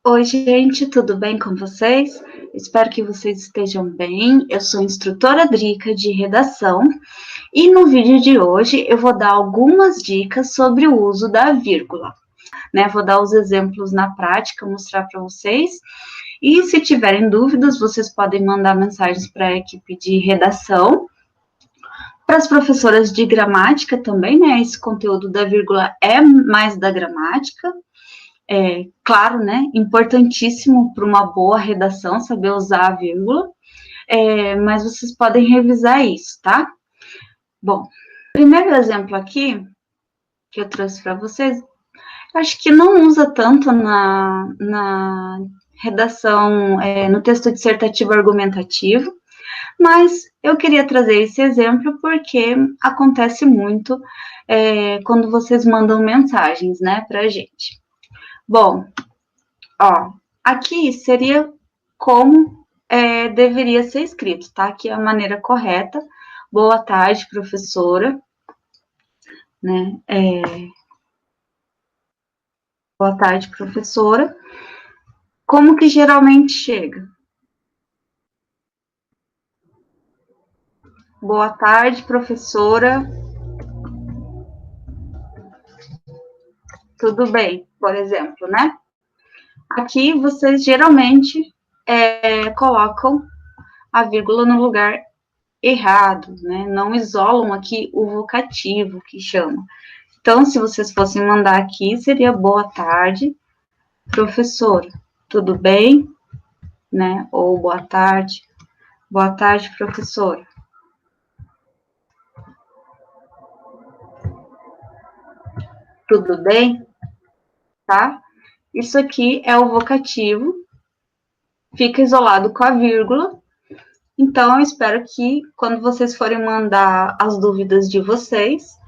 Oi, gente, tudo bem com vocês? Espero que vocês estejam bem. Eu sou a instrutora Drica de redação e no vídeo de hoje eu vou dar algumas dicas sobre o uso da vírgula, né? Vou dar os exemplos na prática, mostrar para vocês. E se tiverem dúvidas, vocês podem mandar mensagens para a equipe de redação. Para as professoras de gramática também, né? Esse conteúdo da vírgula é mais da gramática. Claro, né, importantíssimo para uma boa redação saber usar a vírgula, mas vocês podem revisar isso, tá? Bom, primeiro exemplo aqui que eu trouxe para vocês, acho que não usa tanto na redação, no texto dissertativo argumentativo, mas eu queria trazer esse exemplo porque acontece muito quando vocês mandam mensagens, né, para gente. Bom, ó, aqui seria como deveria ser escrito, tá? Aqui é a maneira correta. Boa tarde, professora. Né? Boa tarde, professora. Como que geralmente chega? Boa tarde, professora. Tudo bem, por exemplo, né? Aqui vocês geralmente colocam a vírgula no lugar errado, né? Não isolam aqui o vocativo que chama. Então, se vocês fossem mandar aqui, seria boa tarde, professora. Tudo bem? Né? Ou boa tarde, professora. Tudo bem? Tá? Isso aqui é o vocativo, fica isolado com a vírgula. Então, eu espero que quando vocês forem mandar as dúvidas de vocês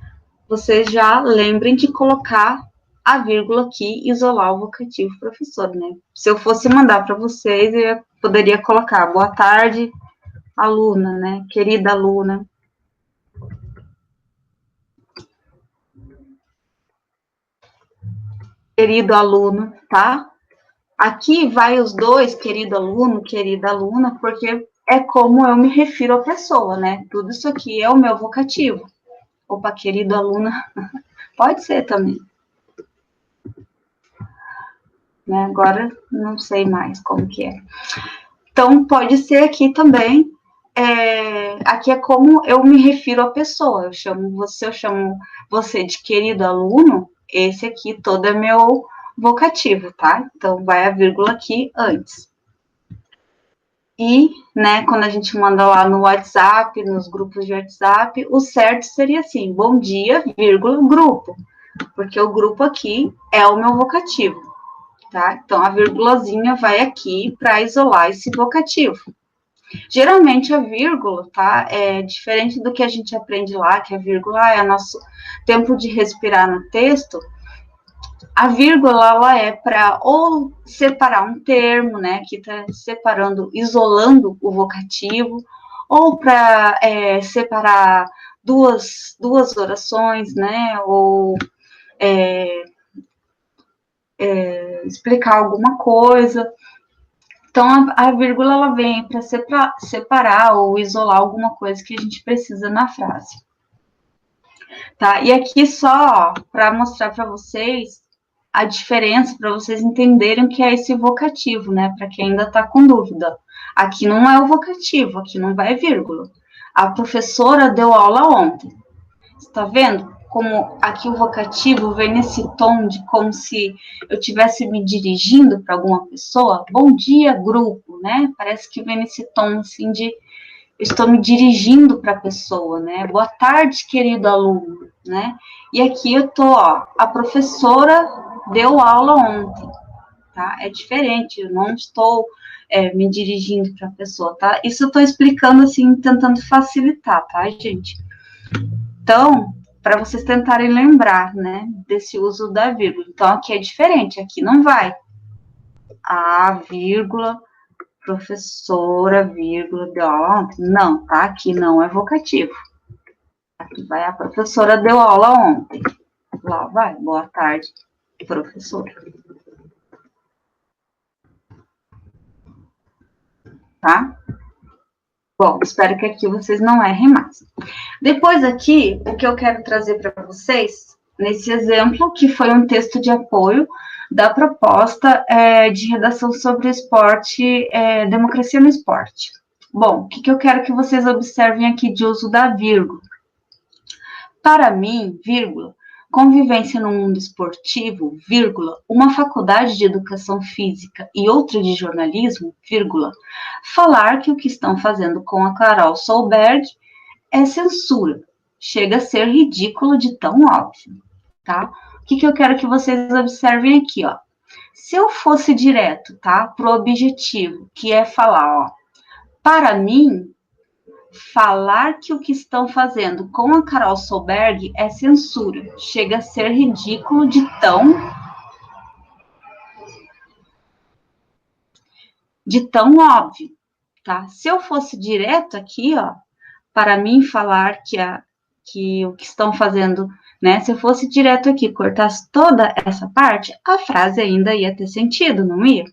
já lembrem de colocar a vírgula aqui e isolar o vocativo professor, né? Se eu fosse mandar para vocês, eu poderia colocar boa tarde, aluna, né? Querida aluna. Querido aluno, tá? Aqui vai os dois, querido aluno, querida aluna, porque é como eu me refiro à pessoa, né? Tudo isso aqui é o meu vocativo. Opa, querido aluna, pode ser também. Né? Agora não sei mais como que é. Então, pode ser aqui também. Aqui é como eu me refiro à pessoa. Eu chamo você de querido aluno. Esse aqui todo é meu vocativo, tá? Então, vai a vírgula aqui antes. E, né, quando a gente manda lá no WhatsApp, nos grupos de WhatsApp, o certo seria assim: bom dia, vírgula, grupo. Porque o grupo aqui é o meu vocativo, tá? Então, a vírgulazinha vai aqui para isolar esse vocativo. Geralmente a vírgula, tá? É diferente do que a gente aprende lá, que a vírgula é o nosso tempo de respirar no texto. A vírgula, ela é para ou separar um termo, né? Que está separando, isolando o vocativo, ou para separar duas orações, né? Ou explicar alguma coisa. Então, a vírgula ela vem para separar ou isolar alguma coisa que a gente precisa na frase. Tá? E aqui só para mostrar para vocês a diferença, para vocês entenderem o que é esse vocativo, né? Para quem ainda está com dúvida. Aqui não é o vocativo, aqui não vai vírgula. A professora deu aula ontem. Está vendo? Como aqui o vocativo vem nesse tom de como se eu estivesse me dirigindo para alguma pessoa. Bom dia, grupo, né? Parece que vem nesse tom assim de eu estou me dirigindo para a pessoa, né? Boa tarde, querido aluno, né? E aqui eu tô, ó, a professora deu aula ontem, tá? É diferente, eu não estou me dirigindo para a pessoa, tá? Isso eu estou explicando assim, tentando facilitar, tá, gente? Então, para vocês tentarem lembrar, né, desse uso da vírgula. Então, aqui é diferente, aqui não vai. A vírgula, professora, vírgula, deu aula ontem. Não, tá? Aqui não é vocativo. Aqui vai a professora deu aula ontem. Lá vai, boa tarde, professora. tá? Bom, espero que aqui vocês não errem mais. Depois aqui, o que eu quero trazer para vocês, nesse exemplo, que foi um texto de apoio da proposta de redação sobre esporte, democracia no esporte. Bom, o que eu quero que vocês observem aqui de uso da vírgula? Para mim, vírgula, convivência no mundo esportivo, vírgula, uma faculdade de educação física e outra de jornalismo, vírgula, falar que o que estão fazendo com a Carol Solberg é censura. Chega a ser ridículo de tão óbvio, tá? O que eu quero que vocês observem aqui, ó. Se eu fosse direto, tá, pro objetivo, que é falar, ó, para mim, falar que o que estão fazendo com a Carol Solberg é censura. Chega a ser ridículo de tão óbvio, tá? Se eu fosse direto aqui, ó, para mim falar que o que estão fazendo, né? Se eu fosse direto aqui, cortasse toda essa parte, a frase ainda ia ter sentido, não ia?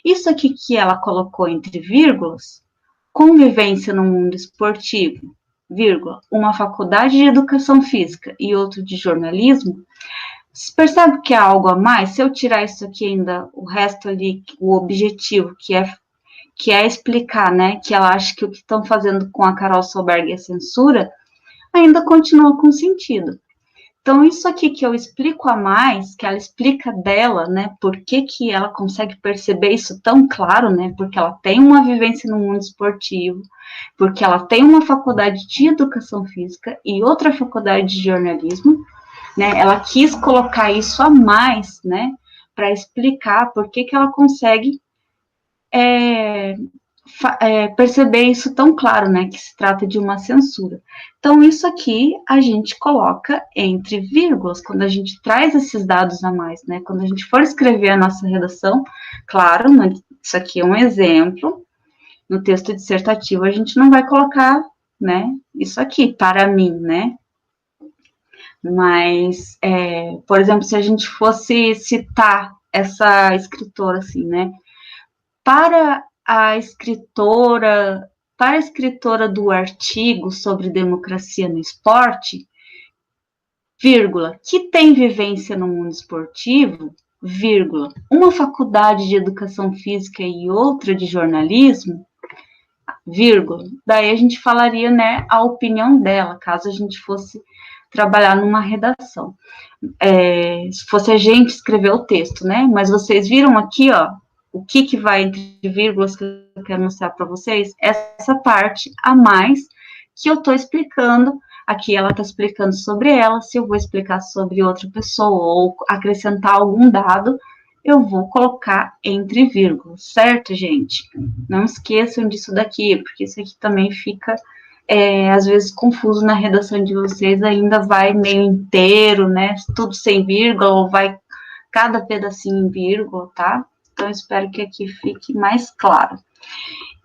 Isso aqui que ela colocou entre vírgulas, convivência no mundo esportivo, vírgula, uma faculdade de educação física e outro de jornalismo, você percebe que há algo a mais? Se eu tirar isso aqui ainda, o resto ali, o objetivo, que é explicar, né, que ela acha que o que estão fazendo com a Carol Solberg é censura, ainda continua com sentido. Então, isso aqui que eu explico a mais, que ela explica dela, né, por que ela consegue perceber isso tão claro, né, porque ela tem uma vivência no mundo esportivo, porque ela tem uma faculdade de educação física e outra faculdade de jornalismo, né, ela quis colocar isso a mais, né, para explicar por que ela consegue perceber isso tão claro, né, que se trata de uma censura. Então, isso aqui a gente coloca entre vírgulas, quando a gente traz esses dados a mais, né, quando a gente for escrever a nossa redação, claro, isso aqui é um exemplo, no texto dissertativo a gente não vai colocar, né, isso aqui, para mim, né, mas, por exemplo, se a gente fosse citar essa escritora, assim, né, para a escritora, para a escritora do artigo sobre democracia no esporte, vírgula, que tem vivência no mundo esportivo, vírgula, uma faculdade de educação física e outra de jornalismo, vírgula, daí a gente falaria, né, a opinião dela, caso a gente fosse trabalhar numa redação. Se fosse a gente escrever o texto, né, mas vocês viram aqui, ó, o que vai entre vírgulas que eu quero mostrar para vocês? Essa parte a mais que eu estou explicando. Aqui ela está explicando sobre ela. Se eu vou explicar sobre outra pessoa ou acrescentar algum dado, eu vou colocar entre vírgulas, certo, gente? Não esqueçam disso daqui, porque isso aqui também fica, às vezes, confuso na redação de vocês. Ainda vai meio inteiro, né? Tudo sem vírgula, ou vai cada pedacinho em vírgula, tá? Então, espero que aqui fique mais claro.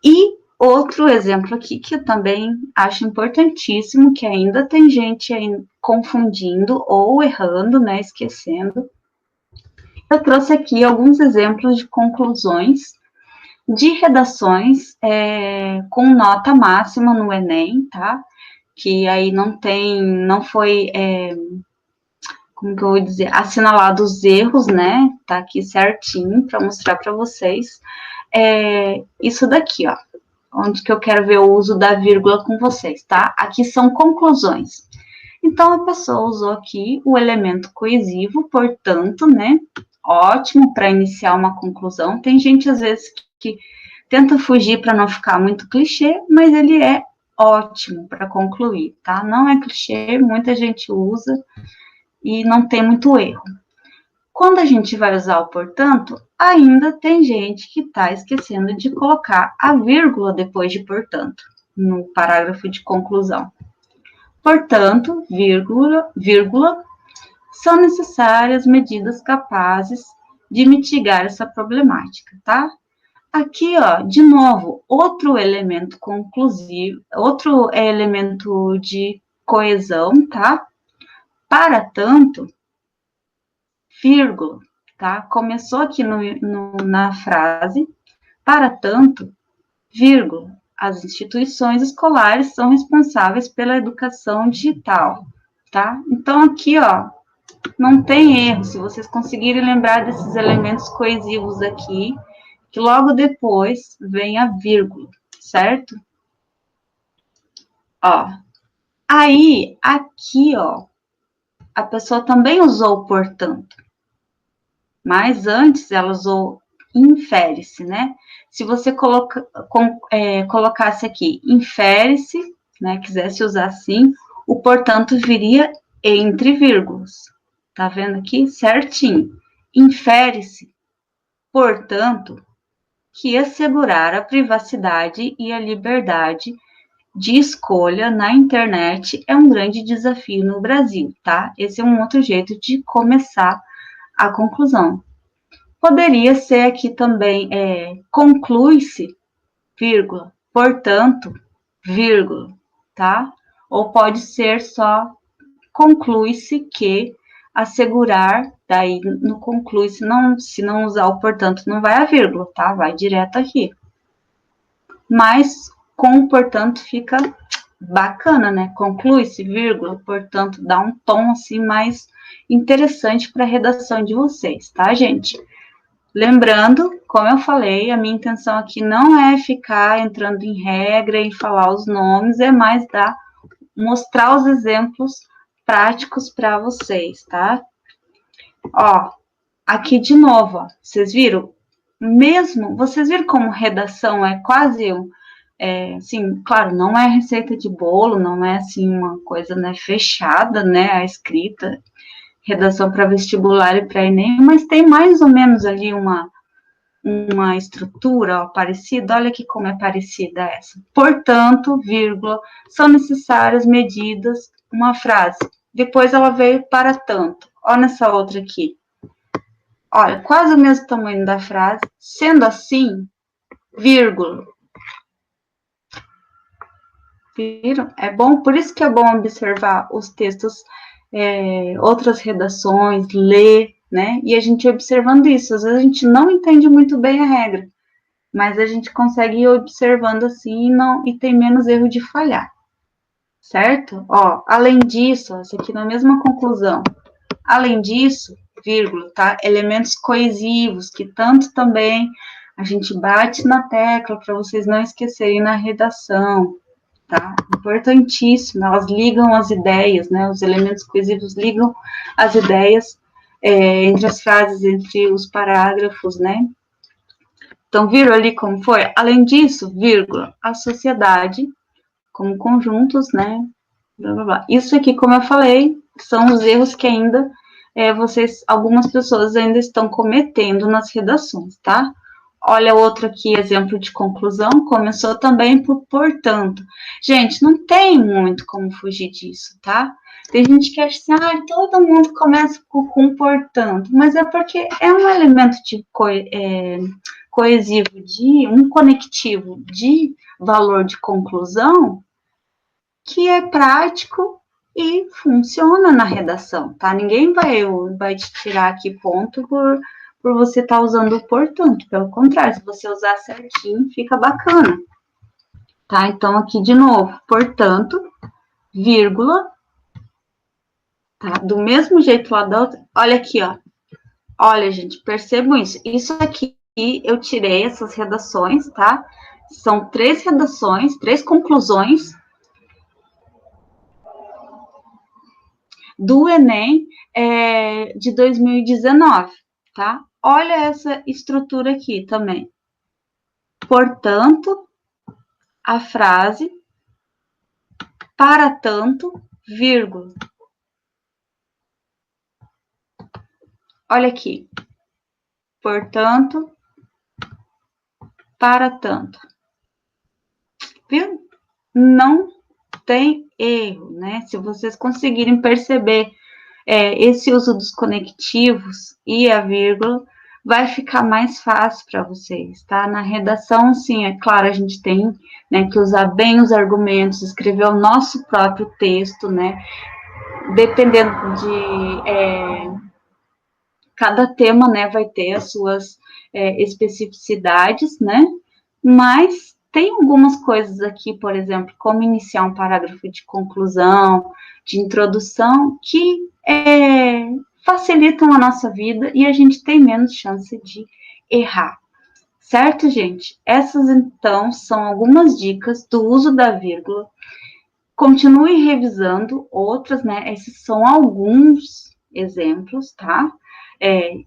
E outro exemplo aqui que eu também acho importantíssimo, que ainda tem gente aí confundindo ou errando, né, esquecendo. Eu trouxe aqui alguns exemplos de conclusões de redações com nota máxima no Enem, tá? Que aí não foi como que eu vou dizer, assinalado os erros, né? Tá aqui certinho para mostrar para vocês. Isso daqui, ó, onde que eu quero ver o uso da vírgula com vocês, tá? Aqui são conclusões. Então, a pessoa usou aqui o elemento coesivo, portanto, né? Ótimo para iniciar uma conclusão. Tem gente, às vezes, que tenta fugir para não ficar muito clichê, mas ele é ótimo para concluir, tá? Não é clichê, muita gente usa e não tem muito erro. Quando a gente vai usar o portanto, ainda tem gente que está esquecendo de colocar a vírgula depois de portanto, no parágrafo de conclusão. Portanto, vírgula, são necessárias medidas capazes de mitigar essa problemática, tá? Aqui, ó, de novo, outro elemento conclusivo, outro elemento de coesão, tá? Para tanto, vírgula, tá? Começou aqui na frase, para tanto, vírgula. As instituições escolares são responsáveis pela educação digital, tá? Então, aqui, ó, não tem erro. Se vocês conseguirem lembrar desses elementos coesivos aqui, que logo depois vem a vírgula, certo? Ó, aí, aqui, ó, a pessoa também usou portanto, mas antes ela usou infere-se, né? Se você colocasse aqui infere-se, né, quisesse usar assim, o portanto viria entre vírgulas. Tá vendo aqui? Certinho. Infere-se, portanto, que assegurar a privacidade e a liberdade de escolha na internet é um grande desafio no Brasil, tá? Esse é um outro jeito de começar a conclusão. Poderia ser aqui também, conclui-se, vírgula, portanto, vírgula, tá? Ou pode ser só conclui-se que assegurar, daí no conclui-se, não, se não usar o portanto, não vai a vírgula, tá? Vai direto aqui. Mas com o portanto fica bacana, né? Conclui-se, vírgula, portanto, dá um tom assim mais interessante para a redação de vocês, tá, gente? Lembrando, como eu falei, a minha intenção aqui não é ficar entrando em regra e falar os nomes, é mais mostrar os exemplos práticos para vocês, tá? Ó, aqui de novo, ó, vocês viram? Vocês viram como redação é quase assim, claro, não é receita de bolo, não é assim uma coisa, né, fechada, né, a escrita, redação para vestibular e para Enem, mas tem mais ou menos ali uma estrutura, ó, parecida. Olha aqui como é parecida essa. Portanto, vírgula, são necessárias medidas, uma frase. Depois ela veio para tanto. Olha nessa outra aqui. Olha, quase o mesmo tamanho da frase. Sendo assim, vírgula. Viram? É bom, por isso que é bom observar os textos, outras redações, ler, né? E a gente observando isso. Às vezes a gente não entende muito bem a regra, mas a gente consegue ir observando assim e tem menos erro de falhar, certo? Ó, além disso, essa aqui na mesma conclusão. Além disso, vírgula, tá? Elementos coesivos, que tanto também a gente bate na tecla para vocês não esquecerem na redação, tá? Importantíssimo, elas ligam as ideias, né? Os elementos coesivos ligam as ideias entre as frases, entre os parágrafos, né? Então, viram ali como foi? Além disso, vírgula, a sociedade, como conjuntos, né? Blá, blá, blá. Isso aqui, como eu falei, são os erros que ainda algumas pessoas ainda estão cometendo nas redações, tá? Olha outro aqui, exemplo de conclusão, começou também por portanto. Gente, não tem muito como fugir disso, tá? Tem gente que acha assim, todo mundo começa com portanto, mas é porque é um elemento de coesivo, um conectivo de valor de conclusão que é prático e funciona na redação, tá? Ninguém vai te tirar aqui ponto por você estar usando o portanto. Pelo contrário, se você usar certinho, fica bacana. Tá? Então, aqui de novo, portanto, vírgula, tá? Do mesmo jeito lá da outra. Olha aqui, ó. Olha, gente, percebam isso. Isso aqui eu tirei essas redações, tá? São 3 redações, 3 conclusões do Enem de 2019, tá? Olha essa estrutura aqui também. Portanto, a frase, para tanto, vírgula. Olha aqui. Portanto, para tanto. Viu? Não tem erro, né? Se vocês conseguirem perceber esse uso dos conectivos e a vírgula, vai ficar mais fácil para vocês, tá? Na redação, sim, é claro, a gente tem, né, que usar bem os argumentos, escrever o nosso próprio texto, né? Dependendo de cada tema, né, vai ter as suas especificidades, né? Mas tem algumas coisas aqui, por exemplo, como iniciar um parágrafo de conclusão, de introdução, que facilitam a nossa vida e a gente tem menos chance de errar. Certo, gente? Essas, então, são algumas dicas do uso da vírgula. Continue revisando outras, né? Esses são alguns exemplos, tá?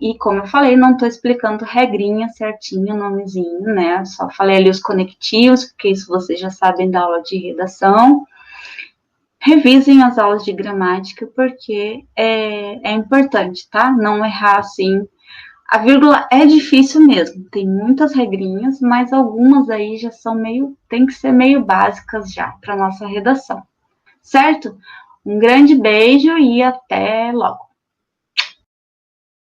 E como eu falei, não estou explicando regrinha certinho, nomezinho, né? Só falei ali os conectivos, porque isso vocês já sabem da aula de redação. Revisem as aulas de gramática, porque é importante, tá? Não errar assim. A vírgula é difícil mesmo, tem muitas regrinhas, mas algumas aí já são tem que ser meio básicas já para nossa redação. Certo? Um grande beijo e até logo.